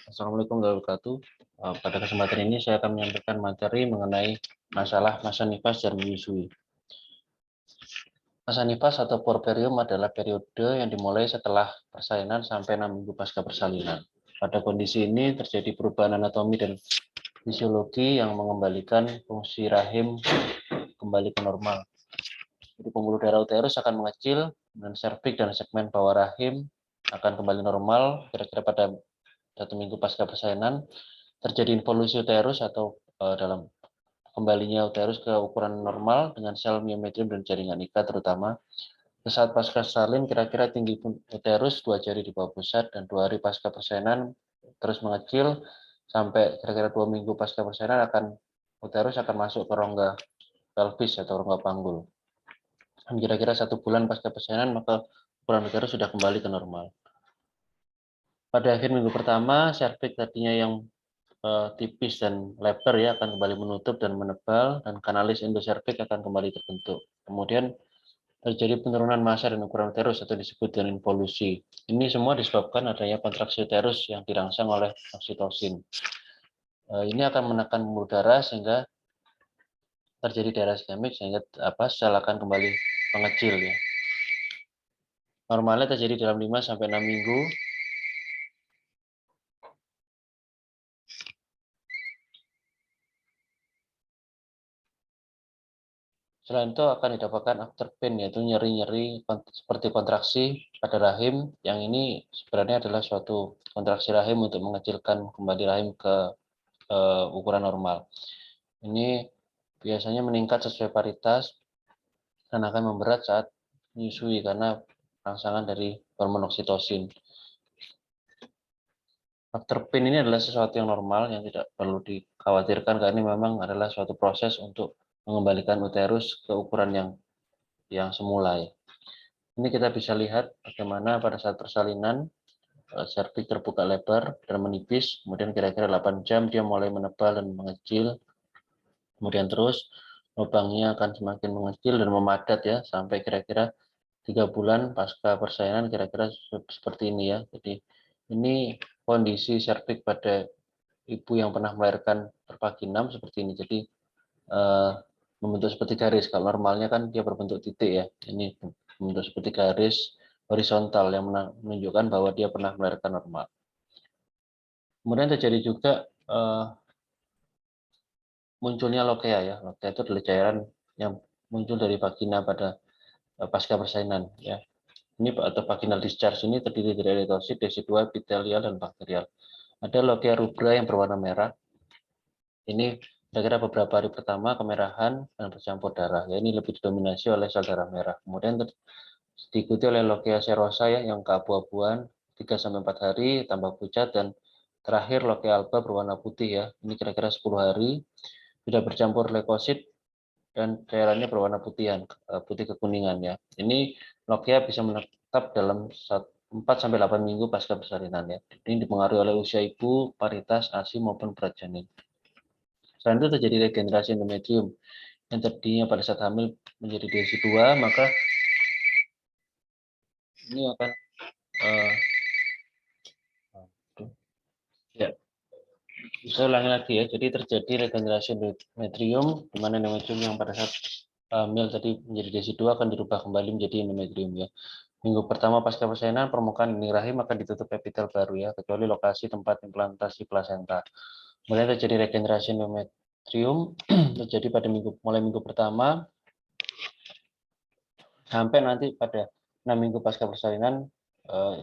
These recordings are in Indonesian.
Assalamualaikum warahmatullahi wabarakatuh. Pada kesempatan ini saya akan menyampaikan materi mengenai masalah masa nifas dan menyusui. Masa nifas atau puerperium adalah periode yang dimulai setelah persalinan sampai 6 minggu pasca persalinan. Pada kondisi ini terjadi perubahan anatomi dan fisiologi yang mengembalikan fungsi rahim kembali ke normal. Jadi pembuluh darah uterus akan mengecil dan serviks dan segmen bawah rahim akan kembali normal kira-kira pada 1 minggu pasca persalinan. Terjadi involusi uterus atau dalam kembalinya uterus ke ukuran normal dengan sel miometrium dan jaringan ikat terutama. Saat pasca salin kira-kira tinggi uterus 2 jari di bawah pusat dan 2 hari pasca persalinan terus mengecil sampai kira-kira 2 minggu pasca persalinan uterus akan masuk ke rongga pelvis atau rongga panggul. Dan kira-kira 1 bulan pasca persalinan maka ukuran uterus sudah kembali ke normal. Pada akhir minggu pertama, serviks tadinya yang tipis dan lebar ya akan kembali menutup dan menebal dan kanalis endoservik akan kembali terbentuk. Kemudian terjadi penurunan massa dan ukuran uterus atau disebut dengan involusi. Ini semua disebabkan adanya kontraksi uterus yang dirangsang oleh oksitosin. Ini akan menekan pembuluh darah sehingga terjadi darah iskemik sehingga sel akan kembali mengecil ya. Normalnya terjadi dalam 5 sampai 6 minggu. Selain itu akan didapatkan after pain yaitu nyeri-nyeri seperti kontraksi pada rahim yang ini sebenarnya adalah suatu kontraksi rahim untuk mengecilkan kembali rahim ke ukuran normal. Ini biasanya meningkat sesuai paritas dan akan memberat saat menyusui karena rangsangan dari hormon oksitosin. After pain ini adalah sesuatu yang normal yang tidak perlu dikhawatirkan karena ini memang adalah suatu proses untuk mengembalikan uterus ke ukuran yang semula ya. Ini kita bisa lihat bagaimana pada saat persalinan serviks terbuka lebar dan menipis, kemudian kira-kira 8 jam dia mulai menebal dan mengecil, kemudian terus lubangnya akan semakin mengecil dan memadat ya sampai kira-kira 3 bulan pasca persalinan kira-kira seperti ini ya. Jadi ini kondisi serviks pada ibu yang pernah melahirkan bervaginam seperti ini. Jadi membentuk seperti garis. Kalau normalnya kan dia berbentuk titik ya. Ini membentuk seperti garis horizontal yang menunjukkan bahwa dia pernah melahirkan normal. Kemudian terjadi juga munculnya lokea ya. Lokea itu adalah cairan yang muncul dari vagina pada pasca persalinan ya. Ini atau vaginal discharge ini terdiri dari eritosit, desidua, epitelial, dan bakterial. Ada lokea rubra yang berwarna merah. Ini kira-kira beberapa hari pertama kemerahan dan bercampur darah. Ya, ini lebih didominasi oleh sel darah merah. Kemudian diikuti oleh lokea serosa ya yang keabu-abuan 3-4 hari tambah pucat dan terakhir lokea alba berwarna putih ya. Ini kira-kira 10 hari sudah bercampur leukosit dan cairannya berwarna putih kekuningan ya. Ini lokea bisa menetap dalam 4-8 minggu pasca persalinan ya. Ini dipengaruhi oleh usia ibu, paritas, ASI maupun berat janin. Selain itu terjadi regenerasi endometrium yang tadinya pada saat hamil menjadi DSI2, maka ini akan ya, saya ulangi lagi ya. Jadi terjadi regenerasi endometrium di mana endometrium yang pada saat hamil tadi menjadi DSI2 akan dirubah kembali menjadi endometrium ya. Minggu pertama pasca persalinan permukaan dinding rahim akan ditutup epitel baru ya, kecuali lokasi tempat implantasi plasenta. Kemudian terjadi regenerasi endometrium terjadi pada mulai minggu pertama sampai nanti pada 6 minggu pasca persalinan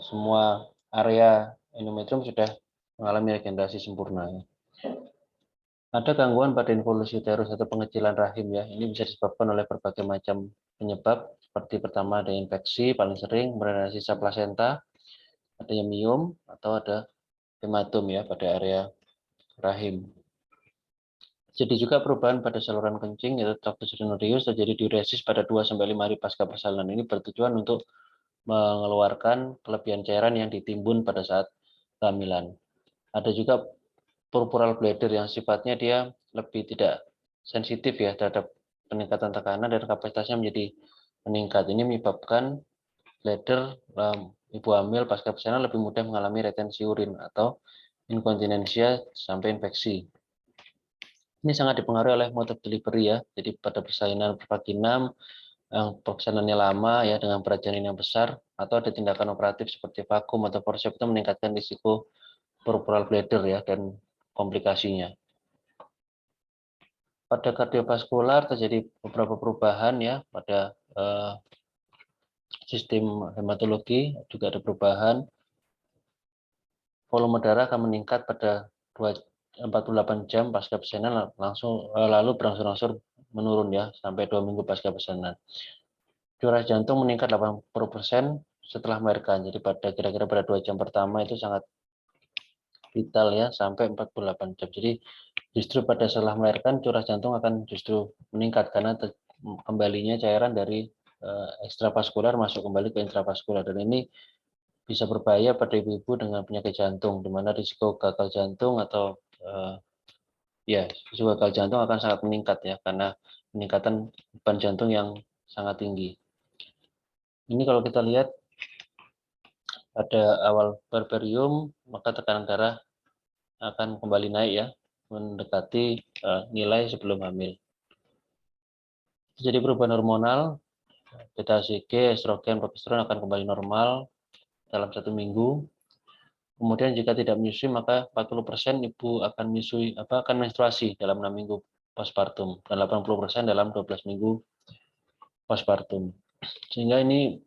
semua area endometrium sudah mengalami regenerasi sempurna. Ya. Ada gangguan pada involusi uterus atau pengecilan rahim ya. Ini bisa disebabkan oleh berbagai macam penyebab seperti pertama ada infeksi paling sering, kemudian ada sisa plasenta, ada miom atau ada hematom ya pada area rahim. Jadi juga perubahan pada saluran kencing yaitu tractus urinoreus terjadi diuresis pada 2-5 hari pasca persalinan. Ini bertujuan untuk mengeluarkan kelebihan cairan yang ditimbun pada saat kehamilan. Ada juga purpural bladder yang sifatnya dia lebih tidak sensitif ya terhadap peningkatan tekanan dan kapasitasnya menjadi meningkat. Ini menyebabkan bladder ibu hamil pasca persalinan lebih mudah mengalami retensi urin atau inkontinensia sampai infeksi. Ini sangat dipengaruhi oleh mode of delivery ya. Jadi pada persalinan bervaginam yang persalinannya lama ya dengan berat janin yang besar, atau ada tindakan operatif seperti vakum atau forceps itu meningkatkan risiko purpural bladder ya dan komplikasinya. Pada kardiovaskular terjadi beberapa perubahan ya pada sistem hematologi, juga ada perubahan. Volume darah akan meningkat pada 48 jam pasca persalinan lalu berangsur-angsur menurun ya sampai 2 minggu pasca persalinan. Curah jantung meningkat 80% setelah melahirkan. Jadi kira-kira pada 2 jam pertama itu sangat vital ya sampai 48 jam. Jadi justru pada setelah melahirkan curah jantung akan justru meningkat karena kembalinya cairan dari ekstravaskular masuk kembali ke intravaskular, dan ini bisa berbahaya pada ibu-ibu dengan penyakit jantung, di mana risiko gagal jantung atau risiko gagal jantung akan sangat meningkat ya karena peningkatan beban jantung yang sangat tinggi. Ini kalau kita lihat pada awal puerperium, maka tekanan darah akan kembali naik ya, mendekati nilai sebelum hamil. Jadi perubahan hormonal, beta HCG, estrogen, progesteron akan kembali normal dalam 1 minggu. Kemudian jika tidak menyusui, maka 40% ibu akan menstruasi dalam 6 minggu postpartum dan 80% dalam 12 minggu postpartum. Sehingga ini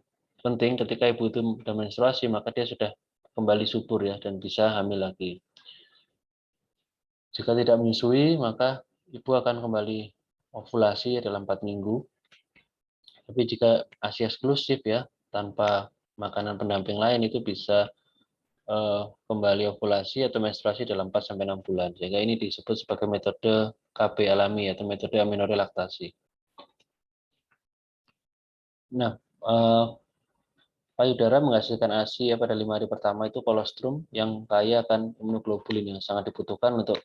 penting ketika ibu itu sudah menstruasi, maka dia sudah kembali subur ya dan bisa hamil lagi. Jika tidak menyusui, maka ibu akan kembali ovulasi dalam 4 minggu. Tapi jika ASI eksklusif ya, tanpa makanan pendamping lain, itu bisa kembali ovulasi atau menstruasi dalam 4-6 bulan. Sehingga ini disebut sebagai metode KB alami atau metode aminorelaktasi. Nah, payudara menghasilkan ASI pada 5 hari pertama itu kolostrum yang kaya akan imunoglobulin yang sangat dibutuhkan untuk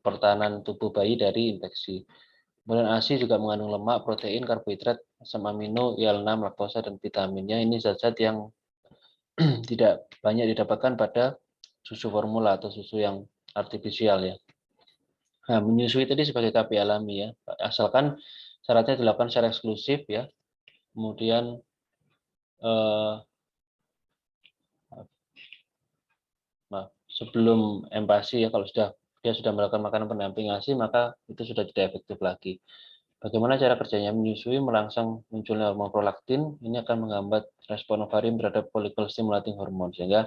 pertahanan tubuh bayi dari infeksi. Kemudian ASI juga mengandung lemak, protein, karbohidrat, asam amino, IL-6, laktosa, dan vitaminnya. Ini zat-zat yang tidak banyak didapatkan pada susu formula atau susu yang artifisial ya. Nah, menyusui tadi sebagai KB alami ya, asalkan syaratnya dilakukan secara eksklusif ya. Kemudian sebelum empasi ya, kalau dia sudah melakukan makanan pendamping ASI, maka itu sudah tidak efektif lagi. Bagaimana cara kerjanya? Menyusui merangsang munculnya hormon prolaktin, ini akan menghambat respon ovarium terhadap follicle stimulating hormone, sehingga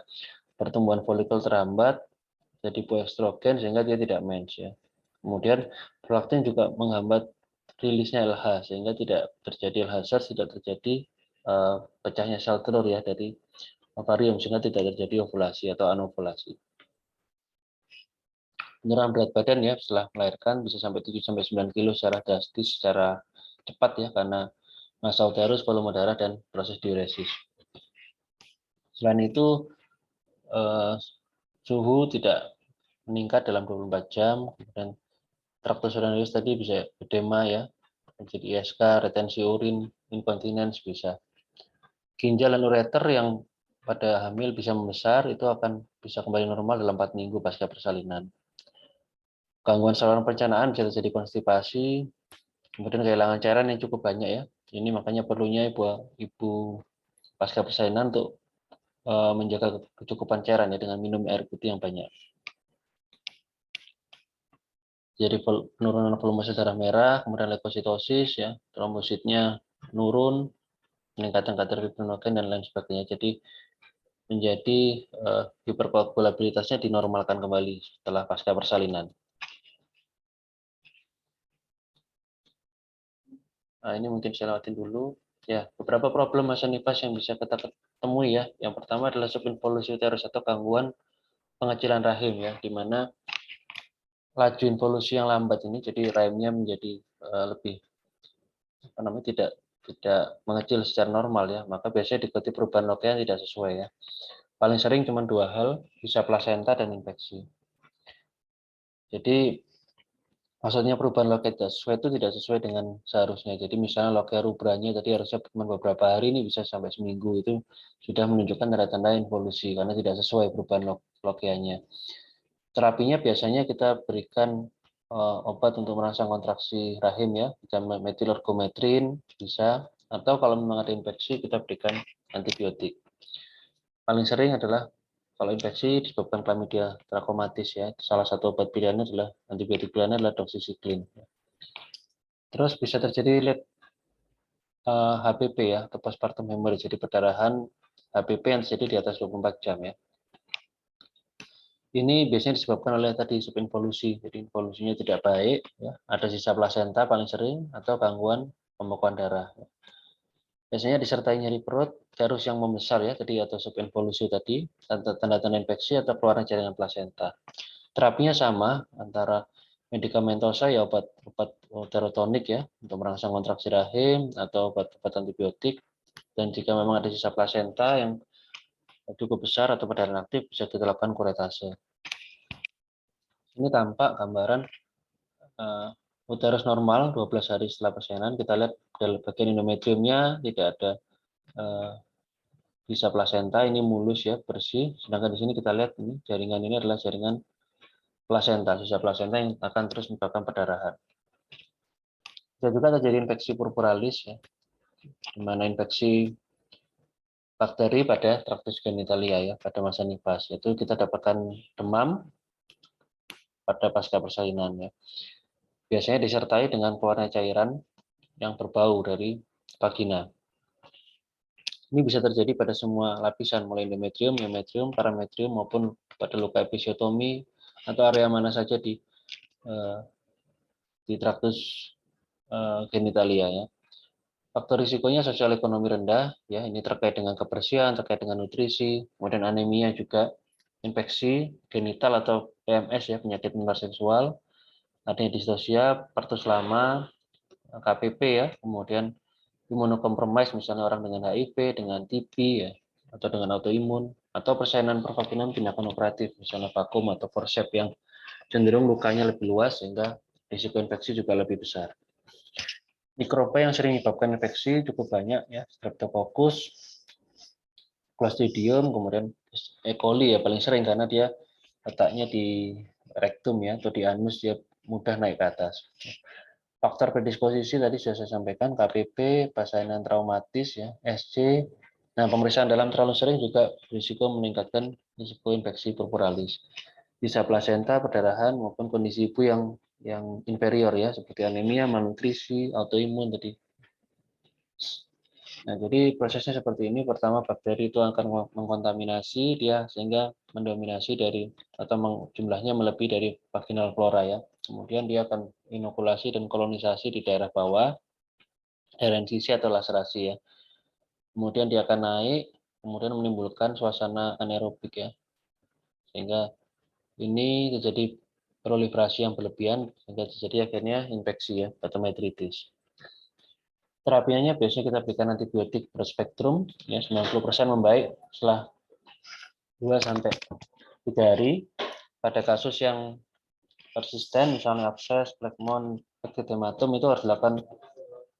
pertumbuhan folikel terhambat, jadi estrogen sehingga dia tidak mens ya. Kemudian prolaktin juga menghambat rilisnya LH sehingga tidak terjadi LH, tidak terjadi pecahnya sel telur ya dari ovarium sehingga tidak terjadi ovulasi atau anovulasi. Penurunan berat badan ya setelah melahirkan bisa sampai 7-9 kg secara drastis, secara cepat ya karena massa uterus, volume darah, dan proses diuresis. Selain itu suhu tidak meningkat dalam 24 jam, kemudian traktus urinarius tadi bisa edema ya, jadi ISK, retensi urin, inkontinens bisa. Ginjal dan ureter yang pada hamil bisa membesar itu akan bisa kembali normal dalam 4 minggu pasca persalinan. Gangguan saluran pencernaan bisa terjadi konstipasi, kemudian kehilangan cairan yang cukup banyak ya. Ini makanya perlunya ibu pasca persalinan untuk menjaga kecukupan cairan ya dengan minum air putih yang banyak. Jadi penurunan volume darah merah, kemudian leukositosis ya, trombositnya menurun, peningkatan kadar fibrinogen dan lain sebagainya. Jadi menjadi hiperkoagulabilitasnya dinormalkan kembali setelah pasca persalinan. Nah, ini mungkin saya lewatin dulu. Ya, beberapa problem masa nifas yang bisa kita temui ya. Yang pertama adalah subinvolusi uterus atau gangguan pengecilan rahim ya, di mana laju involusi yang lambat ini jadi rahimnya menjadi lebih tidak mengecil secara normal ya, maka biasanya diikuti perubahan lokal yang tidak sesuai ya. Paling sering cuma 2 hal, bisa plasenta dan infeksi. Jadi maksudnya perubahan loket sesuai itu tidak sesuai dengan seharusnya. Jadi misalnya loket rubranya tadi harusnya cuma beberapa hari, ini bisa sampai seminggu, itu sudah menunjukkan tanda-tanda involusi karena tidak sesuai perubahan lokeannya. Terapinya biasanya kita berikan obat untuk merangsang kontraksi rahim ya, bisa metil bisa, atau kalau memang ada infeksi kita berikan antibiotik. Paling sering adalah kalau infeksi disebabkan Chlamydia trachomatis ya, salah satu obat pilihannya adalah antibiotik pilihannya adalah doxycycline. Terus bisa terjadi HPP ya, atau postpartum hemorrhage, jadi perdarahan HPP yang terjadi di atas 24 jam ya. Ini biasanya disebabkan oleh tadi subinvolusi, jadi involusinya tidak baik, ya. Ada sisa plasenta paling sering, atau gangguan pembekuan darah. Biasanya disertai nyeri perut, garus yang membesar ya, tadi atau subinvolusi tadi, tanda-tanda infeksi atau keluarnya jaringan plasenta. Terapinya sama antara medikamentosa ya obat uterotonik ya untuk merangsang kontraksi rahim atau obat-obat antibiotik, dan jika memang ada sisa plasenta yang cukup besar atau perdarahan aktif bisa kita lakukan kuretase. Ini tampak gambaran uterus normal 12 hari setelah persalinan. Kita lihat bagian endometriumnya tidak ada sisa plasenta, ini mulus ya, bersih. Sedangkan di sini kita lihat ini jaringan ini adalah jaringan plasenta, sisa plasenta yang akan terus menyebabkan perdarahan. Bisa juga terjadi infeksi purpuralis ya, di mana infeksi bakteri pada traktus genitalia ya pada masa nifas. Itu kita dapatkan demam pada pasca persalinan ya. Biasanya disertai dengan keluarnya cairan yang berbau dari vagina. Ini bisa terjadi pada semua lapisan, mulai endometrium, myometrium, parametrium, maupun pada luka episiotomi atau area mana saja di traktus genitalia ya. Faktor risikonya sosial ekonomi rendah, ya ini terkait dengan kebersihan, terkait dengan nutrisi, kemudian anemia juga, infeksi genital atau PMS ya, penyakit menular seksual, adanya distosia, pertus lama, KPP ya, kemudian imunokompromis misalnya orang dengan HIV, dengan TB ya, atau dengan autoimun, atau persalinan pervaginam tindakan operatif, misalnya vakum atau forceps yang cenderung lukanya lebih luas sehingga risiko infeksi juga lebih besar. Mikroba yang sering menyebabkan infeksi cukup banyak ya, Streptococcus, Clostridium, kemudian E. coli ya paling sering karena dia letaknya di rektum ya atau di anus, dia mudah naik ke atas. Faktor predisposisi tadi sudah saya sampaikan, KPP, persalinan traumatis ya, SC. Nah, pemeriksaan dalam terlalu sering juga risiko meningkatkan risiko infeksi purpuralis. Bisa plasenta, perdarahan maupun kondisi ibu yang inferior ya, seperti anemia, malnutrisi, autoimun tadi. Nah, jadi prosesnya seperti ini. Pertama, bakteri itu akan mengkontaminasi dia sehingga mendominasi dari atau jumlahnya melebihi dari vaginal flora ya. Kemudian dia akan inokulasi dan kolonisasi di daerah bawah, daerah insisi atau laserasi ya. Kemudian dia akan naik, kemudian menimbulkan suasana anaerobik ya. Sehingga ini terjadi proliferasi yang berlebihan sehingga terjadi akhirnya infeksi ya, patometritis. Terapinya biasanya kita berikan antibiotik berspektrum ya, 90% membaik setelah 2 sampai 3 hari. Pada kasus yang persisten misalnya abses, plekmon, hematom itu harus dilakukan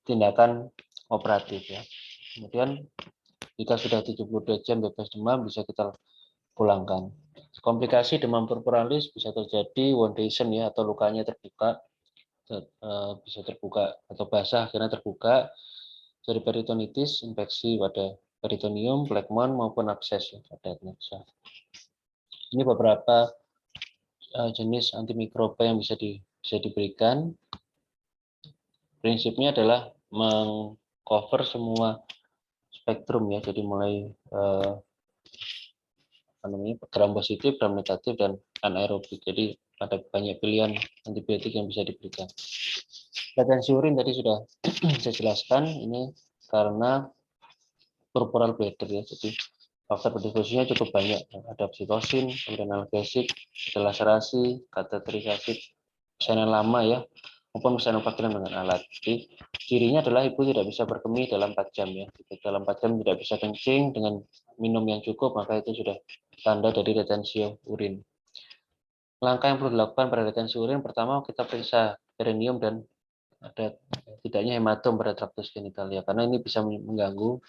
tindakan operatif ya. Kemudian jika sudah 72 jam bebas demam bisa kita pulangkan. Komplikasi demam purpuralis bisa terjadi woundation ya atau lukanya terbuka, bisa terbuka atau basah akhirnya terbuka, dari peritonitis, infeksi pada peritonium, plekmon maupun abses pada adneksa. Ini beberapa jenis antimikroba yang bisa diberikan. Prinsipnya adalah mengcover semua spektrum ya, jadi mulai gram positif, gram negatif, dan anaerobik. Jadi ada banyak pilihan antibiotik yang bisa diberikan. Retensi urin tadi sudah saya jelaskan, ini karena purpural bladder ya, jadi faktor predisposisinya cukup banyak, ada oksitosin, kemudian analgesik, laserasi, kateterisasi, persalinan lama ya, maupun persalinan vaginal dengan alat. Jadi cirinya adalah ibu tidak bisa berkemih dalam 4 jam ya, jika dalam 4 jam tidak bisa kencing dengan minum yang cukup, maka itu sudah tanda dari retensi urin. Langkah yang perlu dilakukan pada retensi urin, pertama kita periksa perineum dan ada tidaknya hematom pada traktus genitalia, karena ini bisa mengganggu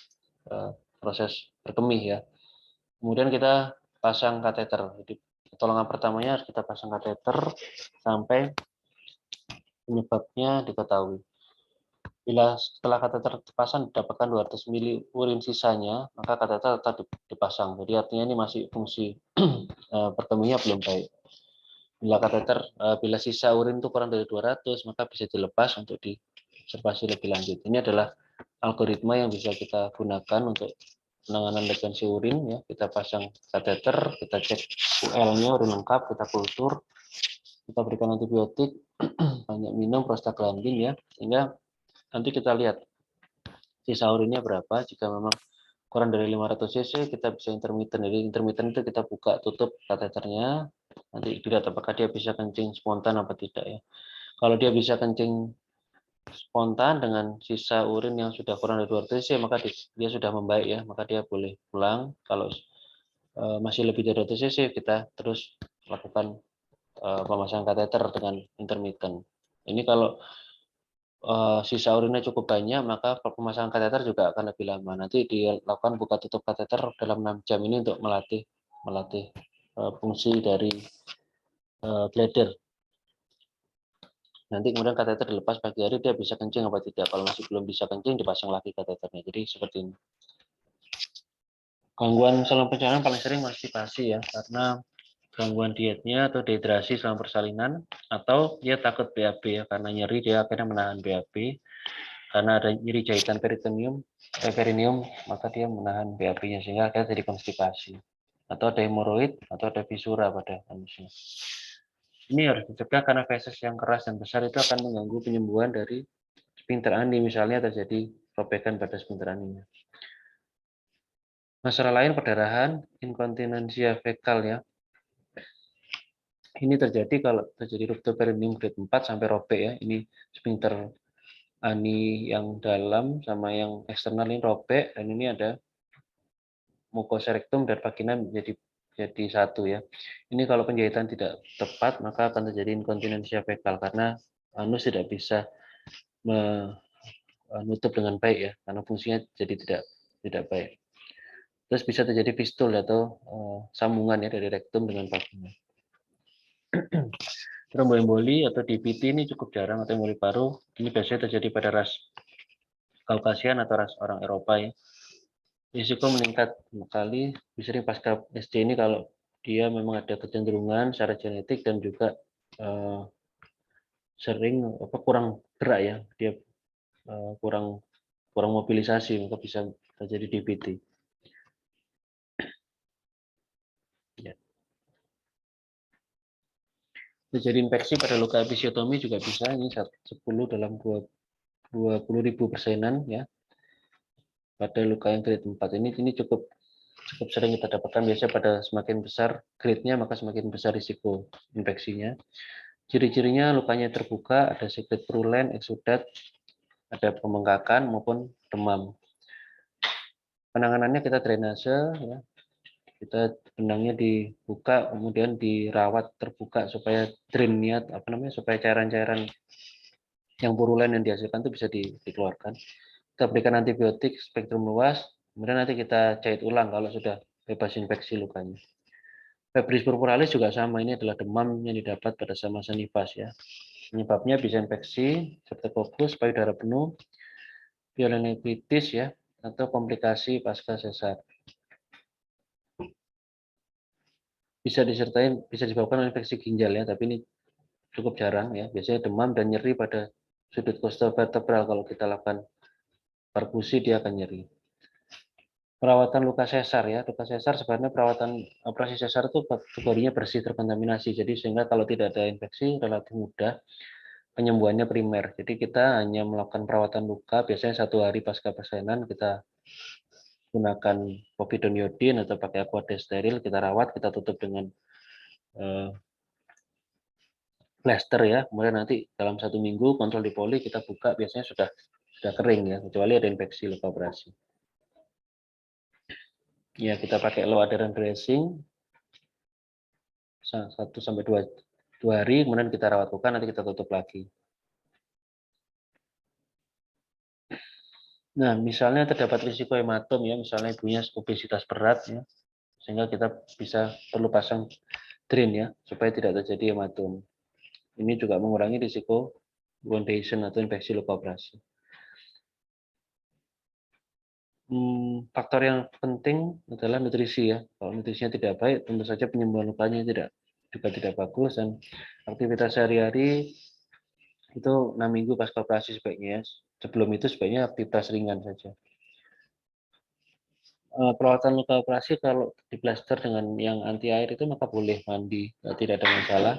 proses berkemih ya. Kemudian kita pasang kateter, jadi Pertolongan pertamanya harus kita pasang kateter sampai penyebabnya diketahui. Bila setelah kateter terpasang didapatkan 200 mili urin sisanya, maka kateter tetap dipasang. Jadi artinya ini masih fungsi pertemuannya belum baik. Bila sisa urin itu kurang dari 200, maka bisa dilepas untuk diobservasi lebih lanjut. Ini adalah algoritma yang bisa kita gunakan untuk penanganan retensi urin. Ya, kita pasang kateter, kita cek UL-nya, urin lengkap, kita kultur, kita berikan antibiotik, banyak minum prostaglandin ya, sehingga nanti kita lihat sisa urinnya berapa. Jika memang kurang dari 500 cc, kita bisa intermittent. Jadi intermittent itu kita buka tutup kateternya, nanti dilihat apakah dia bisa kencing spontan apa tidak ya. Kalau dia bisa kencing spontan dengan sisa urin yang sudah kurang dari 200 cc, maka dia sudah membaik ya, maka dia boleh pulang. Kalau masih lebih dari 200 cc, kita terus lakukan pemasangan kateter dengan intermittent. Ini kalau sisa urinnya cukup banyak, maka pemasangan kateter juga akan lebih lama. Nanti dilakukan buka tutup kateter dalam 6 jam ini untuk melatih fungsi dari bladder. Nanti kemudian kateter dilepas pagi hari, dia bisa kencing apa tidak. Kalau masih belum bisa kencing, dipasang lagi kateternya. Jadi seperti ini. Gangguan saluran pencernaan paling sering konstipasi ya, karena gangguan dietnya atau dehidrasi selama persalinan, atau dia takut BAB ya, karena nyeri dia akhirnya menahan BAB. Karena ada nyeri jahitan perineum, maka dia menahan BAB-nya sehingga akhirnya jadi konstipasi. Atau ada hemoroid atau ada visura pada manusia. Ini harus dicegah karena feses yang keras dan besar itu akan mengganggu penyembuhan dari sphincter ani, misalnya terjadi robekan pada sphincter aninya. Masalah lain perdarahan, inkontinensia fekal ya. Ini terjadi kalau terjadi ruptur perineum grade 4 sampai robek ya. Ini sphincter ani yang dalam sama yang eksternal ini robek, dan ini ada mukosa rektum dan vagina jadi satu ya. Ini kalau penjahitan tidak tepat maka akan terjadi inkontinensia fekal karena anus tidak bisa menutup dengan baik ya, karena fungsinya jadi tidak baik. Terus bisa terjadi fistul atau sambungan ya dari rektum dengan vagina. Tromboemboli atau DVT ini cukup jarang, atau emboli paru ini biasanya terjadi pada ras Kaukasian atau ras orang Eropa ya. Risiko meningkat kali bisa pasca SD ini kalau dia memang ada kecenderungan secara genetik dan juga sering kurang gerak ya, dia kurang mobilisasi, maka bisa terjadi DVT. Ya. Terjadi infeksi pada luka episiotomi juga bisa, ini 10 dalam 20.000 persainan ya. Pada luka yang grade 4 ini cukup sering kita dapatkan, biasanya pada semakin besar grade-nya maka semakin besar risiko infeksinya. Ciri-cirinya lukanya terbuka, ada sekret purulen, eksudat, ada pembengkakan maupun demam. Penanganannya kita drainase ya. Kita benangnya dibuka kemudian dirawat terbuka supaya drainnya supaya cairan-cairan yang purulen yang dihasilkan itu bisa dikeluarkan. Kita berikan antibiotik spektrum luas, kemudian nanti kita jahit ulang kalau sudah bebas infeksi lukanya. Febris purpuralis juga sama, ini adalah demam yang didapat pada masa nifas ya. Penyebabnya bisa infeksi, streptococcus, payudara penuh, pielonefritis ya, atau komplikasi pasca sesar. Bisa disebabkan oleh infeksi ginjal ya, tapi ini cukup jarang ya. Biasanya demam dan nyeri pada sudut costovertebral, kalau kita lakukan perkusi dia akan nyeri. Perawatan luka sesar ya, luka sesar sebenarnya perawatan operasi sesar itu kategorinya bersih terkontaminasi, jadi sehingga kalau tidak ada infeksi relatif mudah penyembuhannya primer. Jadi kita hanya melakukan perawatan luka, biasanya 1 hari pasca persalinan kita gunakan povidone atau pakai aqua steril, kita rawat, kita tutup dengan plaster ya, kemudian nanti dalam 1 minggu kontrol di poli, kita buka, biasanya sudah kering ya, kecuali ada infeksi luka operasi. Ya, kita pakai low adherent dressing 1-2 hari, kemudian kita rawat luka, nanti kita tutup lagi. Nah, misalnya terdapat risiko hematom ya, misalnya ibunya obesitas berat ya, sehingga kita perlu pasang drain ya, supaya tidak terjadi hematom. Ini juga mengurangi risiko woundation atau infeksi luka operasi. Faktor yang penting adalah nutrisi ya. Kalau nutrisinya tidak baik, tentu saja penyembuhan lukanya juga tidak bagus, dan aktivitas sehari-hari itu 6 minggu pasca operasi sebaiknya ya. Sebelum itu sebaiknya aktivitas ringan saja. Perawatan luka operasi kalau diplaster dengan yang anti air itu maka boleh mandi, tidak ada masalah.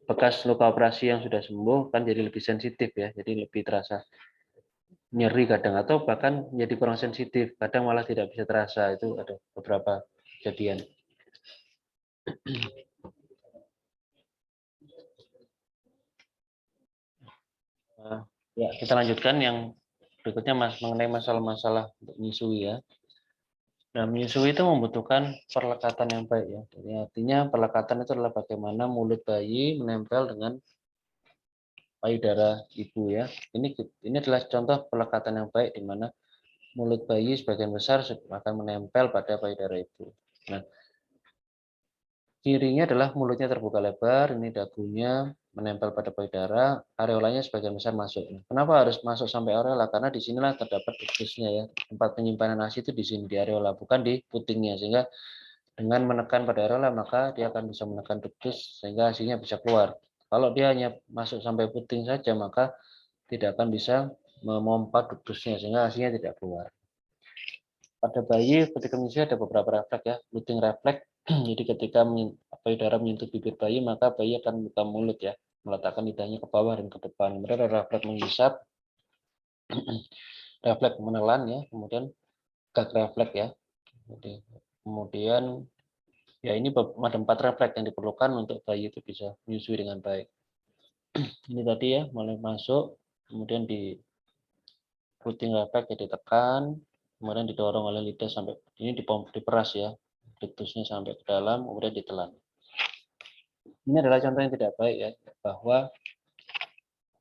Bekas luka operasi yang sudah sembuh kan jadi lebih sensitif ya, jadi lebih terasa nyeri kadang, atau bahkan menjadi kurang sensitif, kadang malah tidak bisa terasa. Itu ada beberapa kejadian. Ya, kita lanjutkan yang berikutnya mengenai masalah-masalah untuk menyusui ya. Nah, menyusui itu membutuhkan perlekatan yang baik ya. Jadi artinya perlekatan itu adalah bagaimana mulut bayi menempel dengan payudara ibu ya. Ini adalah contoh pelekatan yang baik di mana mulut bayi sebagian besar akan menempel pada payudara ibu. Nah, cirinya adalah mulutnya terbuka lebar, ini dagunya menempel pada payudara, areolanya sebagian besar masuk. Kenapa harus masuk sampai areola? Karena di sinilah terdapat ductusnya ya. Tempat penyimpanan ASI itu di sini, di areola, bukan di putingnya. Sehingga dengan menekan pada areola, maka dia akan bisa menekan ductus sehingga ASI-nya bisa keluar. Kalau dia hanya masuk sampai puting saja, maka tidak akan bisa memompa ductusnya sehingga ASI-nya tidak keluar. Pada bayi ketika menyusui ada beberapa refleks ya, luting refleks. Jadi ketika payudara menyentuh bibir bayi, maka bayi akan buka mulut ya, meletakkan lidahnya ke bawah dan ke depan. Kemudian ada refleks menghisap, refleks menelan ya, kemudian gag refleks ya. Jadi, kemudian ya ini ada 4 refleks yang diperlukan untuk bayi itu bisa menyusui dengan baik. Ini tadi ya, mulai masuk, kemudian di puting refleks ya ditekan, kemudian didorong oleh lidah sampai ini diperas ya, ductusnya sampai ke dalam, kemudian ditelan. Ini adalah contoh yang tidak baik ya, bahwa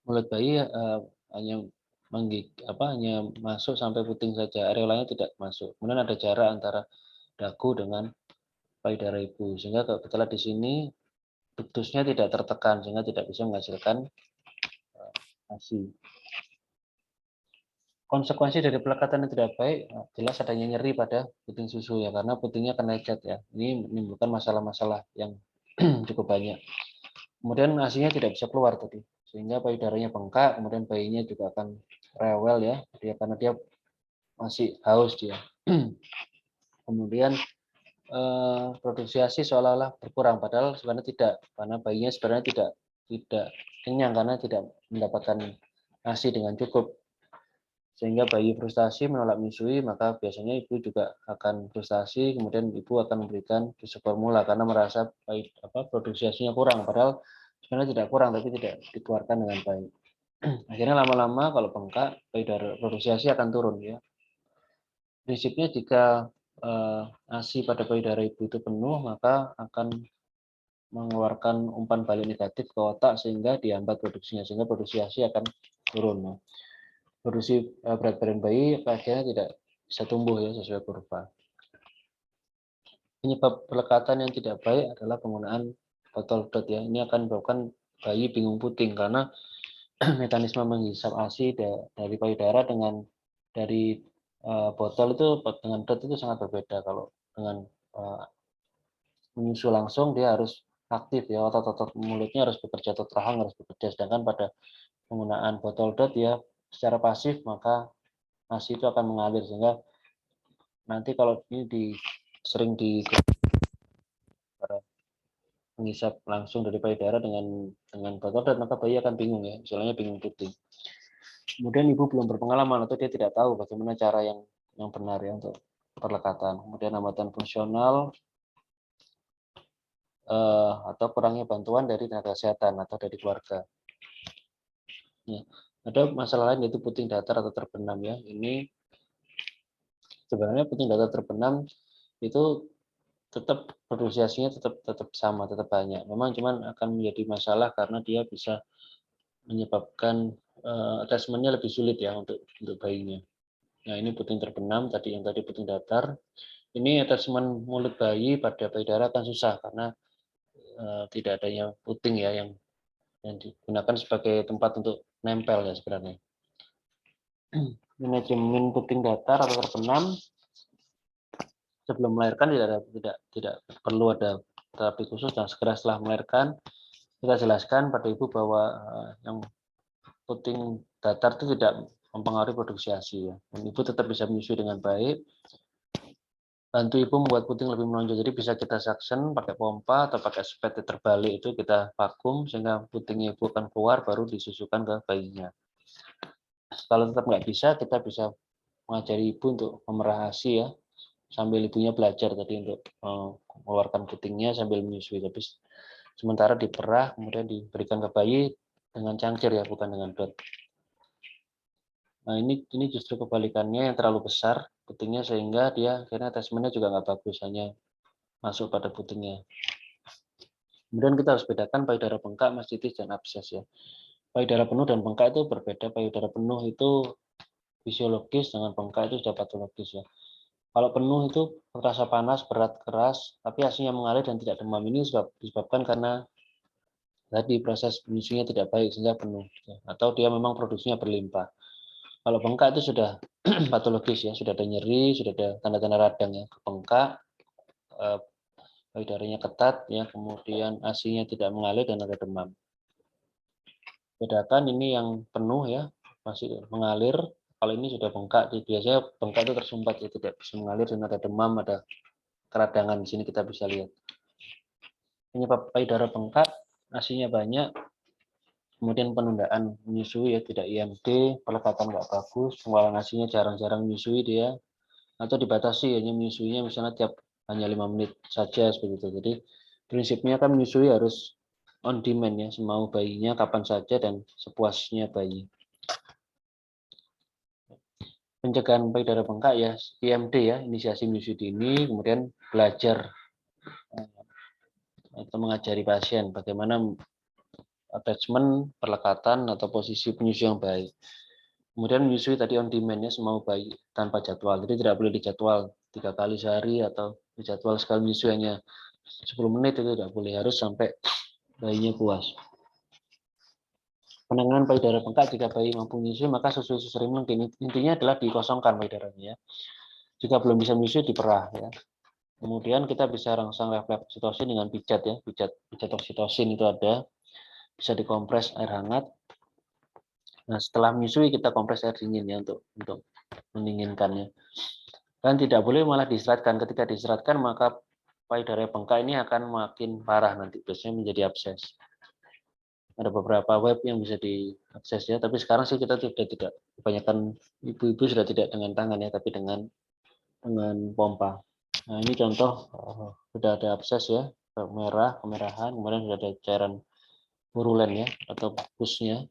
mulut bayi hanya hanya masuk sampai puting saja, areolanya tidak masuk. Kemudian ada jarak antara dagu dengan payudara ibu, sehingga kebetulan di sini ductusnya tidak tertekan sehingga tidak bisa menghasilkan ASI. Konsekuensi dari pelekatan yang tidak baik jelas adanya nyeri pada puting susu ya, karena putingnya akan lecet ya. Ini menimbulkan masalah-masalah yang cukup banyak. Kemudian ASI-nya tidak bisa keluar tadi, sehingga payudaranya bengkak, kemudian bayinya juga akan rewel ya, karena dia masih haus dia. Kemudian produksi ASI seolah-olah berkurang, padahal sebenarnya tidak, karena bayinya sebenarnya tidak kenyang karena tidak mendapatkan ASI dengan cukup. Sehingga bayi frustasi menolak menyusui, maka biasanya ibu juga akan frustasi, kemudian ibu akan memberikan susu formula karena merasa produksi ASI-nya kurang, padahal sebenarnya tidak kurang tapi tidak dikeluarkan dengan baik. Akhirnya lama-lama kalau bengkak, produksi ASI akan turun ya. Prinsipnya jika ASI pada payudara ibu itu penuh, maka akan mengeluarkan umpan balik negatif ke otak sehingga dihambat produksinya, sehingga produksi ASI akan turun. Produksi berat badan bayi akhirnya tidak bisa tumbuh ya sesuai kurva. Penyebab pelekatan yang tidak baik adalah penggunaan botol dot ya. Ini akan menyebabkan bayi bingung puting karena mekanisme menghisap ASI dari payudara dengan dari botol itu dengan dot itu sangat berbeda. Kalau dengan menyusu langsung dia harus aktif ya, otot-otot mulutnya harus bekerja, otot rahang harus bekerja. Sedangkan pada penggunaan botol dot ya secara pasif maka ASI itu akan mengalir sehingga nanti kalau ini sering menghisap langsung dari payudara dengan botol dot, maka bayi akan bingung ya, misalnya bingung puting. Kemudian ibu belum berpengalaman atau dia tidak tahu bagaimana cara yang benar ya untuk perlekatan. Kemudian hambatan fungsional atau kurangnya bantuan dari tenaga kesehatan atau dari keluarga. Ya. Ada masalah lain yaitu puting datar atau terbenam ya. Ini sebenarnya puting datar terbenam itu tetap produksi ASI-nya tetap sama, tetap banyak. Memang cuman akan menjadi masalah karena dia bisa menyebabkan attachment-nya lebih sulit ya untuk bayinya. Nah, ini puting terbenam tadi, yang tadi puting datar. Ini attachment mulut bayi pada payudara akan susah karena tidak adanya puting ya yang digunakan sebagai tempat untuk nempel ya sebenarnya. Manajemen puting datar atau terbenam sebelum melahirkan tidak perlu ada terapi khusus, dan segera setelah melahirkan kita jelaskan pada ibu bahwa yang puting datar itu tidak mempengaruhi produksi ASI ya. Dan ibu tetap bisa menyusui dengan baik. Bantu ibu membuat puting lebih menonjol. Jadi bisa kita suction pakai pompa atau pakai spet terbalik, itu kita vakum sehingga putingnya ibu akan keluar baru disusukan ke bayinya. Kalau tetap nggak bisa, kita bisa mengajari ibu untuk memerah ASI ya, sambil ibunya belajar tadi untuk mengeluarkan putingnya sambil menyusui. Tapi sementara diperah kemudian diberikan ke bayi dengan cangkir ya, bukan dengan dot. Nah ini justru kebalikannya, yang terlalu besar putingnya sehingga dia akhirnya attachment-nya juga nggak bagus, hanya masuk pada putingnya. Kemudian kita harus bedakan payudara bengkak, mastitis, dan abses ya. Payudara penuh dan bengkak itu berbeda. Payudara penuh itu fisiologis, dengan bengkak itu sudah patologis ya. Kalau penuh itu terasa panas, berat, keras, tapi hasilnya mengalir dan tidak demam. Ini disebabkan karena tadi proses penyusunya tidak baik sehingga penuh, atau dia memang produksinya berlimpah. Kalau bengkak itu sudah patologis ya, sudah ada nyeri, sudah ada tanda-tanda radang ya, bengkak, payudaranya ketat ya, kemudian ASI-nya tidak mengalir dan ada demam. Bedakan ini yang penuh ya, masih mengalir. Kalau ini sudah bengkak, biasanya bengkak itu tersumbat ya, tidak bisa mengalir dan ada demam, ada keradangan. Di sini kita bisa lihat. Penyebab payudara bengkak, ASI-nya banyak, kemudian penundaan menyusui ya, tidak IMD, pelekatan nggak bagus, pengeluaran ASI-nya jarang-jarang menyusui dia, atau dibatasi hanya menyusuinya misalnya hanya 5 menit saja seperti itu. Jadi prinsipnya kan menyusui harus on demand ya, semau bayinya kapan saja dan sepuasnya bayi. Pencegahan payudara bengkak ya, IMD ya, inisiasi menyusui dini, kemudian belajar atau mengajari pasien bagaimana attachment, perlekatan atau posisi penyusui yang baik. Kemudian menyusui tadi on demand ya, semau bayi tanpa jadwal. Jadi tidak boleh dijadwal 3 kali sehari atau dijadwal sekali menyusui hanya 10 menit, itu tidak boleh, harus sampai bayinya puas. Penanganan payudara bengkak, jika bayi mampu menyusui maka susui sesering mungkin. Intinya adalah dikosongkan payudaranya ya. Jika belum bisa menyusui diperah ya. Kemudian kita bisa rangsang refleks oksitosin dengan pijat ya, pijat oksitosin itu ada, bisa dikompres air hangat. Nah setelah menyusui kita kompres air dingin ya untuk mendinginkannya. Dan tidak boleh malah diseratkan. Ketika diseratkan maka payudara bengkak ini akan makin parah nanti, biasanya menjadi abses. Ada beberapa web yang bisa diakses ya, tapi sekarang sih kita sudah tidak, kebanyakan ibu-ibu sudah tidak dengan tangan ya, tapi dengan pompa. Nah ini contoh sudah ada abses ya, merah, kemerahan, kemudian sudah ada cairan purulen ya atau pusnya.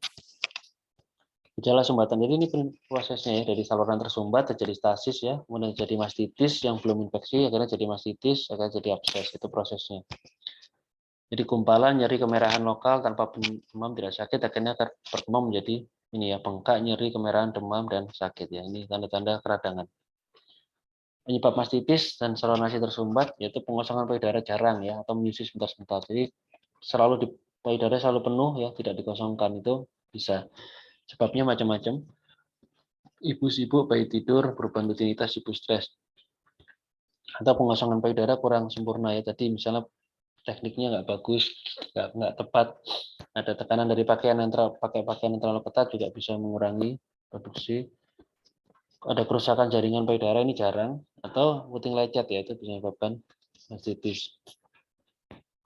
Gejala sumbatan, jadi ini prosesnya ya, dari saluran tersumbat terjadi stasis ya, kemudian jadi mastitis yang belum infeksi, akhirnya jadi mastitis, akhirnya jadi abses, itu prosesnya. Jadi gumpalan, nyeri, kemerahan lokal tanpa demam, tidak sakit, akhirnya berkembang menjadi ini ya, bengkak, nyeri, kemerahan, demam, dan sakit ya. Ini tanda-tanda keradangan. Penyebab mastitis dan saluran ASI tersumbat yaitu pengosongan payudara jarang ya, atau menyusui sebentar-sebentar. Jadi selalu di payudara selalu penuh ya, tidak dikosongkan, itu bisa. Sebabnya macam-macam. Ibu sibuk, bayi tidur, perubahan rutinitas, ibu stres, atau pengosongan payudara kurang sempurna ya. Tadi misalnya tekniknya nggak bagus, nggak tepat, ada tekanan dari pakaian yang terlalu ketat juga bisa mengurangi produksi. Ada kerusakan jaringan payudara, ini jarang, atau puting lecet ya, itu bisa menyebabkan mastitis.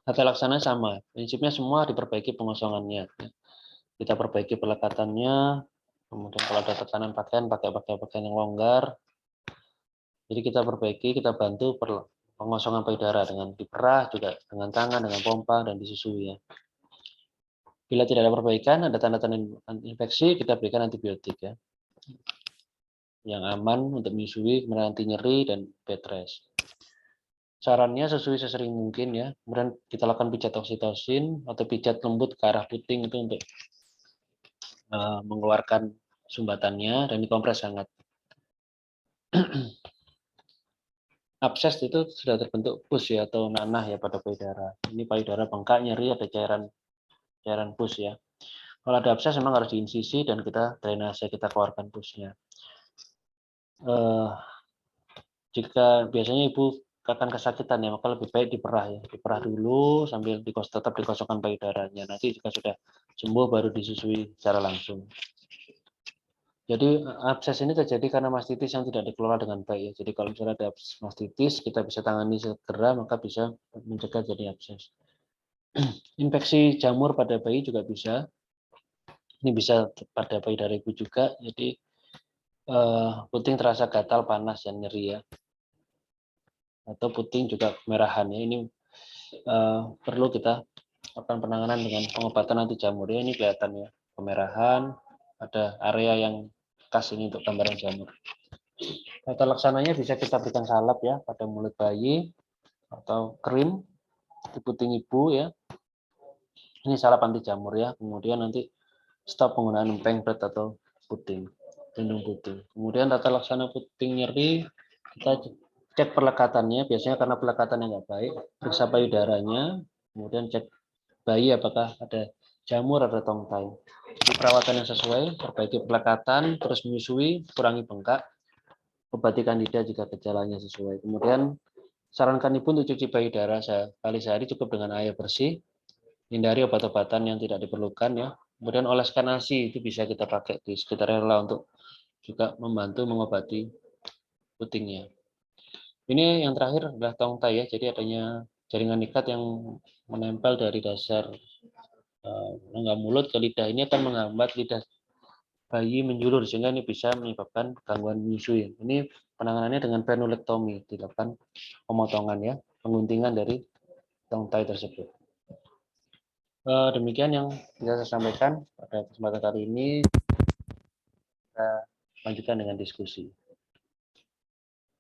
Tata laksana sama, prinsipnya semua diperbaiki pengosongannya. Kita perbaiki pelekatannya, kemudian kalau ada tekanan pakaian, pakai pakaian yang longgar. Jadi kita perbaiki, kita bantu pengosongan payudara dengan diperah juga dengan tangan, dengan pompa, dan disusui ya. Bila tidak ada perbaikan, ada tanda-tanda infeksi, kita berikan antibiotik ya, yang aman untuk menyusui, kemudian anti nyeri dan bed rest. Sarannya susui sesering mungkin ya, kemudian kita lakukan pijat oksitosin atau pijat lembut ke arah puting itu untuk mengeluarkan sumbatannya, dan dikompres hangat. abses itu sudah terbentuk pus ya atau nanah ya pada payudara. Ini payudara bengkak, nyeri, ada cairan pus ya. Kalau ada abses memang harus diinsisi dan kita drainase, kita keluarkan pusnya. Jika biasanya ibu akan kesakitan ya, maka lebih baik diperah ya. Diperah dulu sambil tetap dikosongkan payudaranya. Nanti jika sudah sembuh baru disusui secara langsung. Jadi abses ini terjadi karena mastitis yang tidak dikelola dengan baik ya. Jadi kalau misalnya ada mastitis, kita bisa tangani segera, maka bisa mencegah jadi abses. Infeksi jamur pada bayi juga bisa. Ini bisa pada payudara ibu juga. Jadi puting terasa gatal, panas, dan nyeri ya. Atau puting juga kemerahan ya. Ini perlu kita lakukan penanganan dengan pengobatan anti jamur ya. Ini kelihatan ya, kemerahan, ada area yang khas ini untuk gambaran jamur. Tata laksananya bisa kita berikan salep ya pada mulut bayi atau krim di puting ibu ya. Ini salep anti jamur ya. Kemudian nanti stop penggunaan pengpret atau puting, pelindung puting. Kemudian tata laksana puting nyeri, kita cek pelekatannya. Biasanya karena pelekatannya nggak baik, periksa payudaranya, kemudian cek bayi apakah ada jamur atau tongtai. Jadi perawatan yang sesuai, perbaiki pelekatan, terus menyusui, kurangi bengkak, obati kandida jika gejalanya sesuai. Kemudian sarankan ibu untuk cuci payudara sekali sehari cukup dengan air bersih, hindari obat-obatan yang tidak diperlukan ya. Kemudian oleskan ASI itu bisa kita pakai di sekitar rela untuk juga membantu mengobati putingnya. Ini yang terakhir adalah tongtai ya. Jadi adanya jaringan ikat yang menempel dari dasar rongga mulut ke lidah, ini akan menghambat lidah bayi menjulur sehingga ini bisa menyebabkan gangguan menyusui. Ini penanganannya dengan frenulektomi, dilakukan pemotongan ya, penguntingan dari tongtai tersebut. Demikian yang bisa saya sampaikan pada kesempatan kali ini. Kita lanjutkan dengan diskusi.